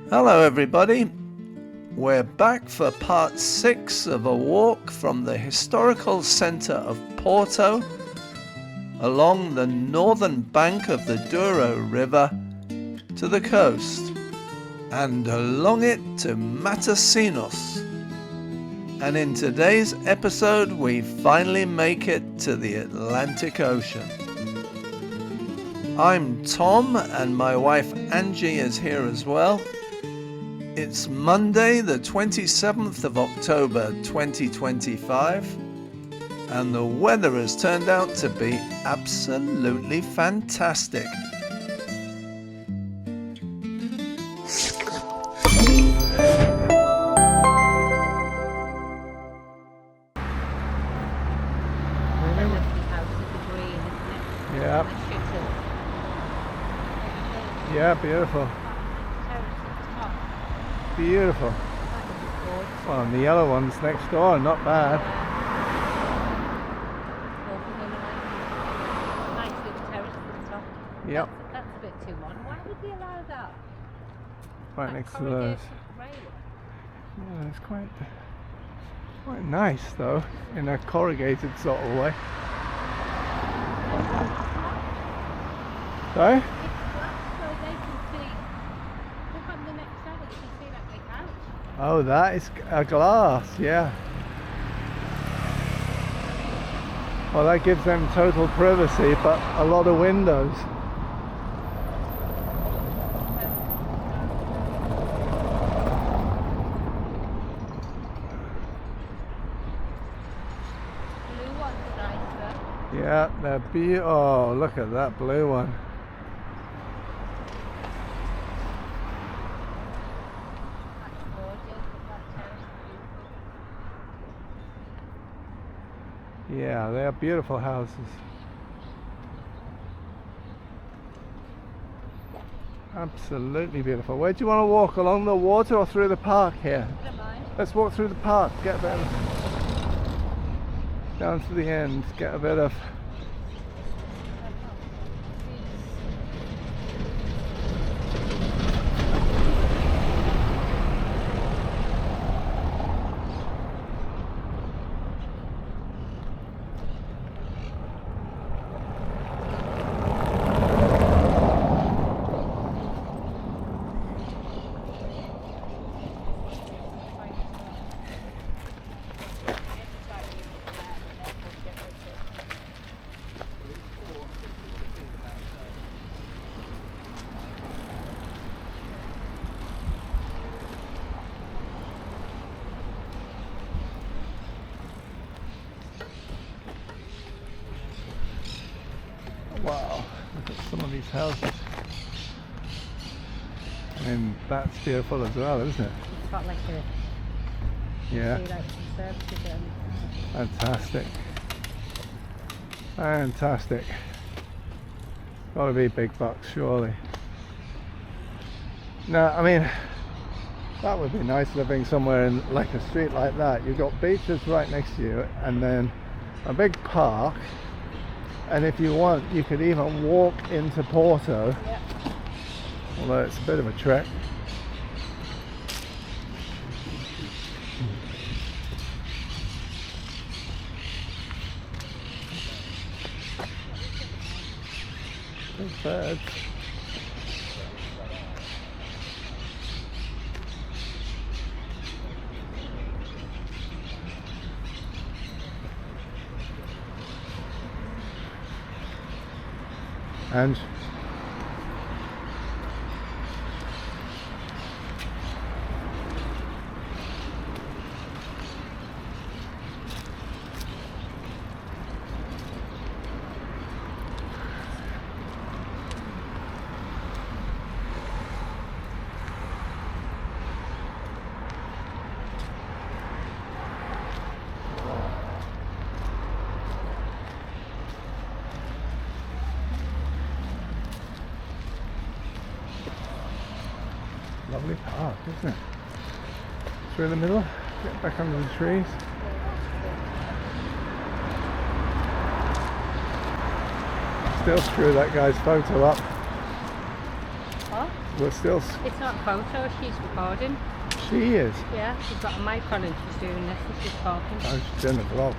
Hello everybody, we're back for part 6 of a walk from the historical centre of Porto along the northern bank of the Douro River to the coast and along it to Matosinhos. And in today's episode we finally make it to the Atlantic Ocean. I'm Tom and my wife Angie is here as well. It's Monday the 27th of October 2025 and the weather has turned out to be absolutely fantastic. Yeah, beautiful. Beautiful. Well, and the yellow one's next door, not bad. Nice little terraces and stuff. Yep. That's a bit too modern. Why would we allow that? Right next to those. Yeah, it's quite nice though, in a corrugated sort of way. Sorry? Oh, that is a glass, yeah. Well, that gives them total privacy, but a lot of windows. Blue one's nicer. Yeah, they're beautiful. Oh, look at that blue one. Yeah, they are beautiful houses. Absolutely beautiful. Where do you want to walk? Along the water or through the park here? I don't mind. Let's walk through the park, get a bit of, down to the end, get a bit of wow, look at some of these houses. I mean, that's beautiful as well, isn't it? It's got like a conservative Fantastic. Fantastic. Gotta be big bucks, surely. No, I mean, that would be nice living somewhere in like a street like that. You've got beaches right next to you and then a big park. And if you want, you could even walk into Porto, although it's a bit of a trek. Big birds. And lovely park, isn't it? Through the middle, get back under the trees. Still screw that guy's photo up. Huh? we're still. It's not a photo, she's recording. She is. Yeah, she's got a mic on and she's doing this and she's talking. Oh, she's doing a vlog.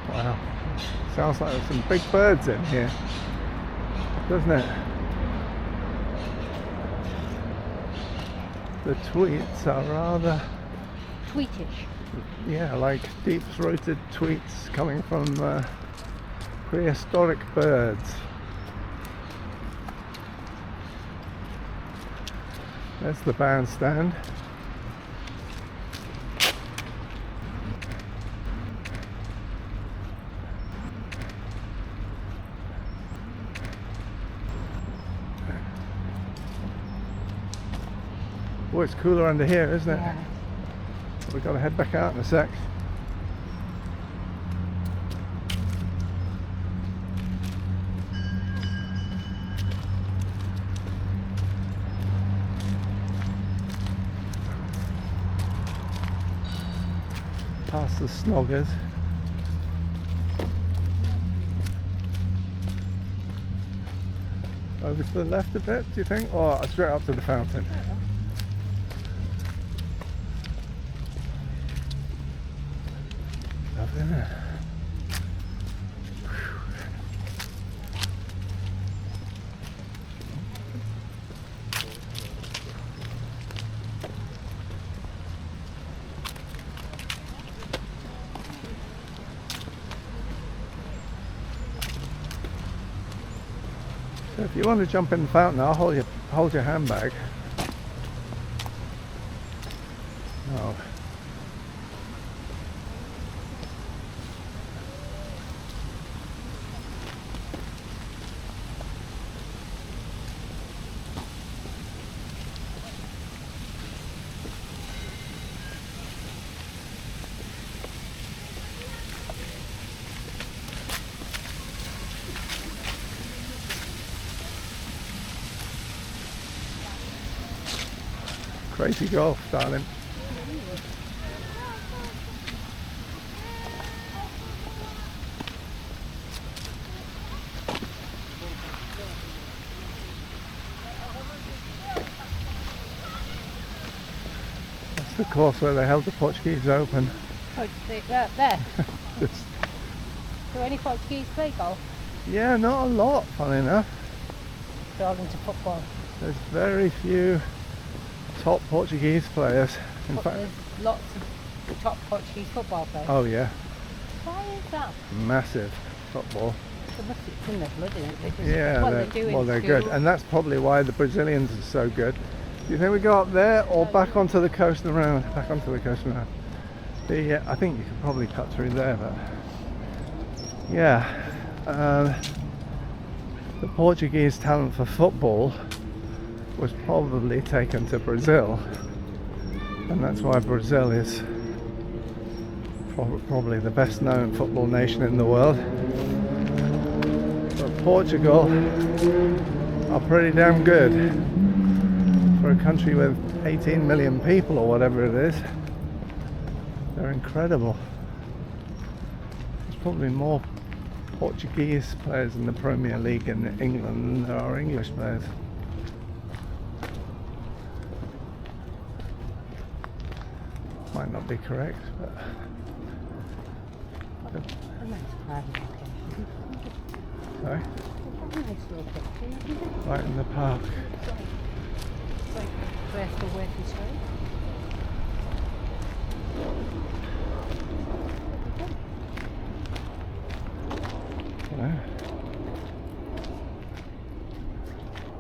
Wow. Sounds like there's some big birds in here, doesn't it? The tweets are rather, Tweetish. yeah, like deep-throated tweets coming from prehistoric birds. There's the bandstand. Oh, it's cooler under here, isn't it? Yeah. We've got to head back out in a sec. Past the snoggers. Over to the left a bit, do you think? Or straight up to the fountain? Lovely, isn't it? So if you want to jump in the fountain, I'll hold your handbag. Oh. Crazy golf, darling. That's the course where they held the Portuguese Open. Oh, there. Just, Do any Portuguese play golf? yeah, not a lot, funny enough. They're all into football. There's very few top Portuguese players. In But fact, there's lots of top Portuguese football players. oh yeah, Why is that? massive football. They must be, it's in their blood, isn't it? They just, Yeah, well, they do in they're school. good, and that's probably why the Brazilians are so good. Do you think we go up there or back onto the coast and around? Back onto the coast and around. I think you could probably cut through there, but yeah, the Portuguese talent for football was probably taken to Brazil, and that's why Brazil is probably the best known football nation in the world. But Portugal are pretty damn good for a country with 18 million people or whatever it is. They're incredible. There's probably more Portuguese players in the Premier League in England than there are English players. Might not be correct, but A nice private location. sorry, A nice location, isn't it? right in the park. It's like a place for working straight.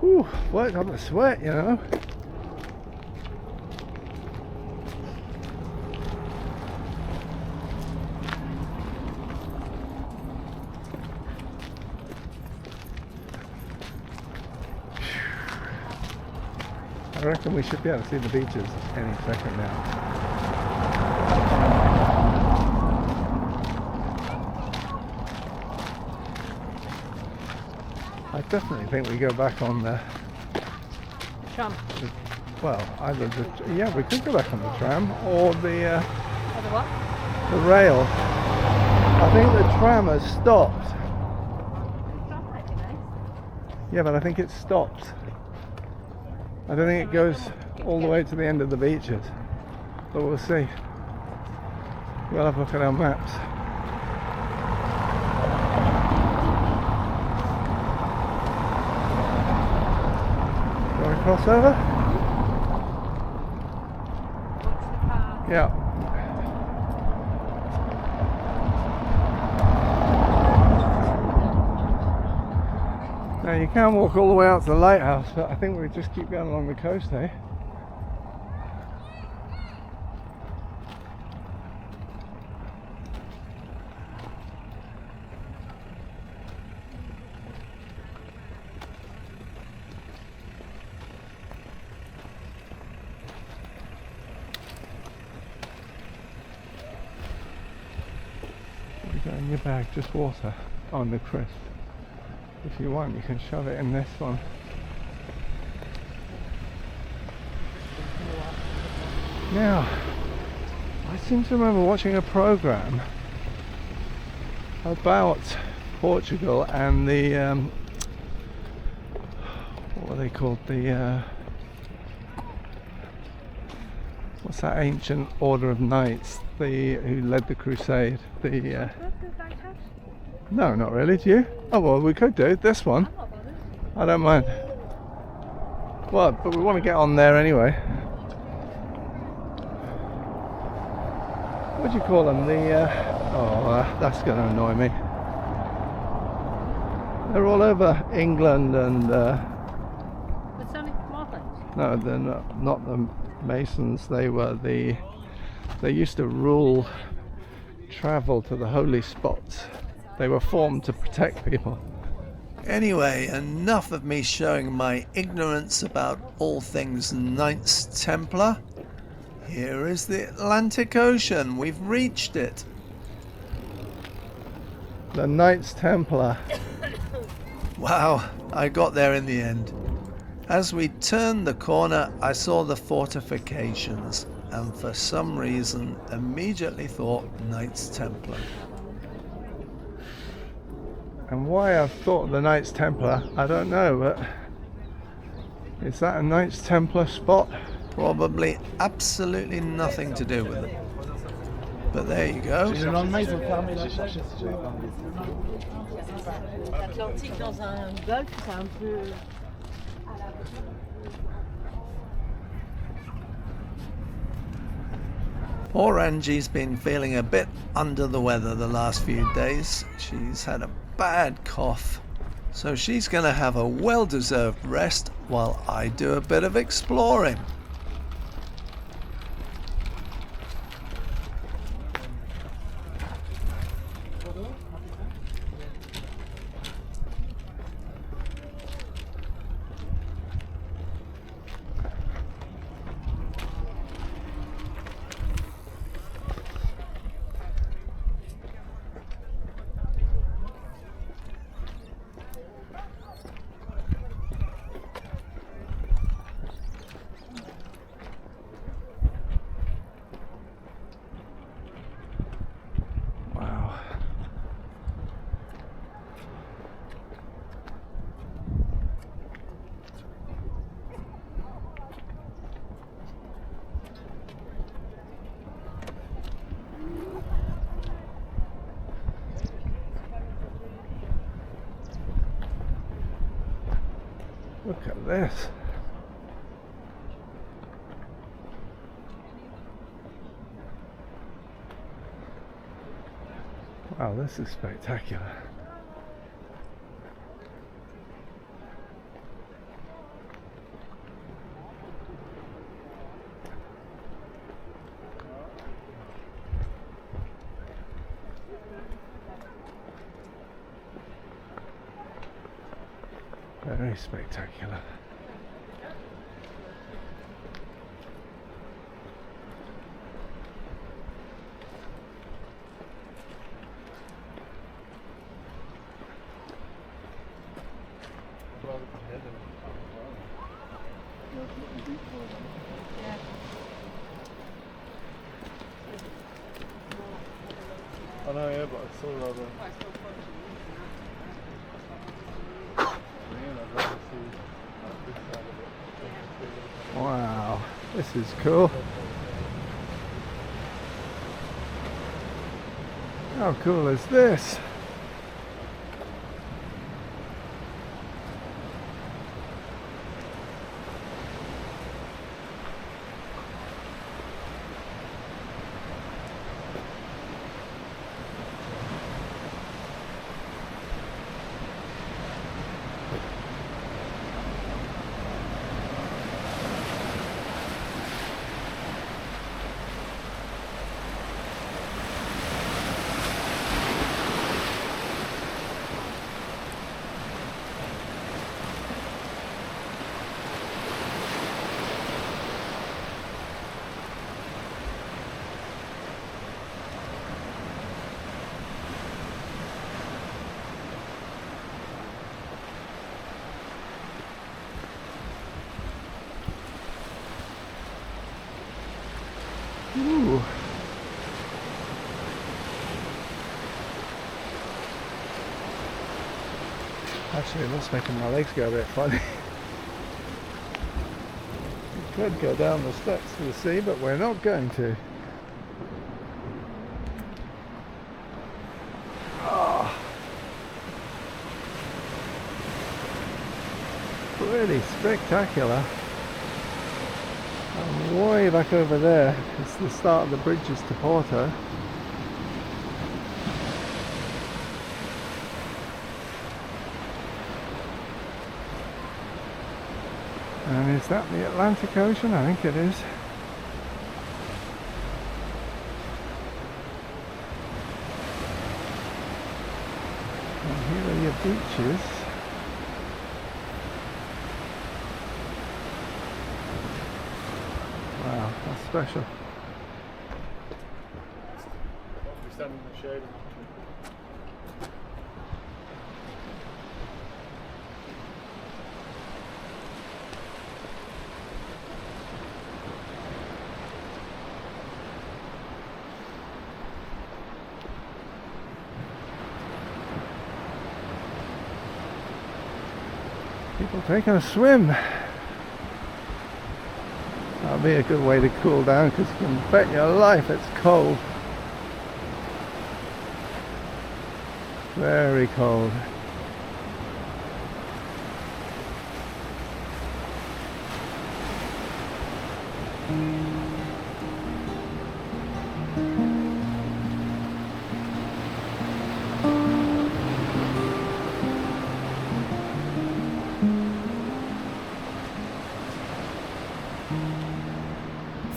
Ooh, worked up a sweat, you know. I reckon we should be able to see the beaches any second now. I definitely think we go back on the, Tram. well, either the, yeah, we could go back on the tram or the Or the what? the rail. I think the tram has stopped. Tram might be nice. Yeah, but I think it stops. I don't think it goes all the way to the end of the beaches. But we'll see. We'll have a look at our maps. Do you want to cross over? Yeah. Now you can walk all the way out to the lighthouse, but I think we just keep going along the coast, eh? What have you got in your bag? Just water on the crisp. If you want, you can shove it in this one. Now, I seem to remember watching a program about Portugal and the what were they called? The what's that ancient order of knights? Who led the crusade? No, not really. Do you? Oh well, we could do this one. I don't mind. Well, but we want to get on there anyway. What do you call them? That's going to annoy me. They're all over England and. The Sonic Mothers? No, they're not the Masons. They used to rule travel to the holy spots. They were formed to protect people. Anyway, enough of me showing my ignorance about all things Knights Templar. Here is the Atlantic Ocean. We've reached it. The Knights Templar. Wow, I got there in the end. As we turned the corner, I saw the fortifications, and for some reason immediately thought Knights Templar. And why I've thought of the Knights Templar, I don't know, but is that a Knights Templar spot? Probably absolutely nothing to do with it. But there you go. L'Atlantique dans un golfe, c'est un peu. Poor Angie's been feeling a bit under the weather the last few days. She's had a bad cough. So she's going to have a well-deserved rest while I do a bit of exploring. Look at this. Wow, this is spectacular. Very spectacular. I know, yeah, but I saw rather. Wow, this is cool. How cool is this? Ooh. Actually, that's making my legs go a bit funny. We could go down the steps to the sea, but we're not going to. Oh. Really spectacular. I'm way back over there. It's the start of the bridges to Porto. And is that the Atlantic Ocean? I think it is. And here are your beaches. Wow, that's special. We stand in the shade. People taking a swim. That'll be a good way to cool down, because you can bet your life it's cold. Very cold.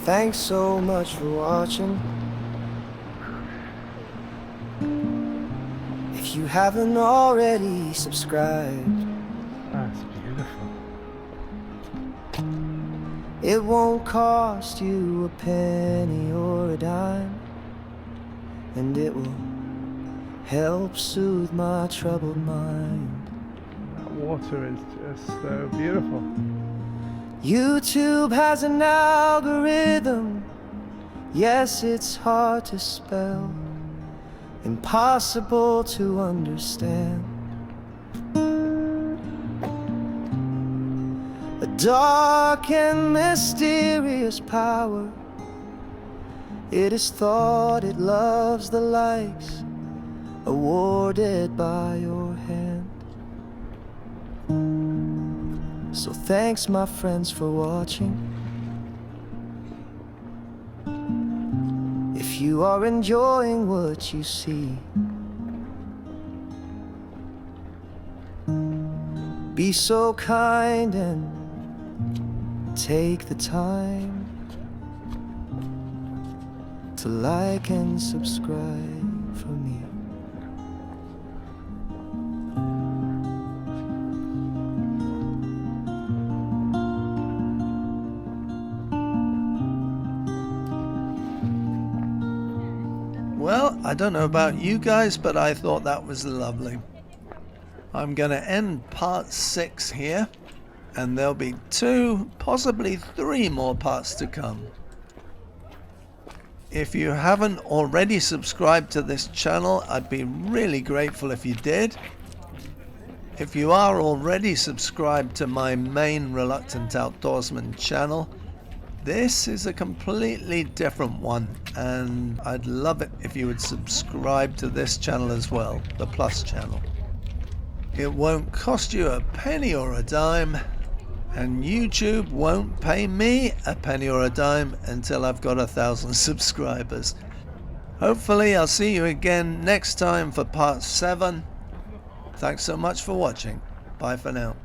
Thanks so much for watching. If you haven't already subscribed, That's beautiful. it won't cost you a penny or a dime, and it will help soothe my troubled mind. That water is just so beautiful. YouTube has an algorithm. Yes, it's hard to spell, impossible to understand. A dark and mysterious power. It is thought it loves the likes awarded by your hand. So thanks, my friends, for watching. If you are enjoying what you see, be so kind and take the time to like and subscribe for me. Well, I don't know about you guys, but I thought that was lovely. I'm going to end part 6 here, and there'll be 2, possibly 3 more parts to come. If you haven't already subscribed to this channel, I'd be really grateful if you did. If you are already subscribed to my main Reluctant Outdoorsman channel, this is a completely different one, and I'd love it if you would subscribe to this channel as well, the Plus channel. It won't cost you a penny or a dime, and YouTube won't pay me a penny or a dime until I've got 1,000 subscribers. Hopefully I'll see you again next time for part 7. Thanks so much for watching. Bye for now.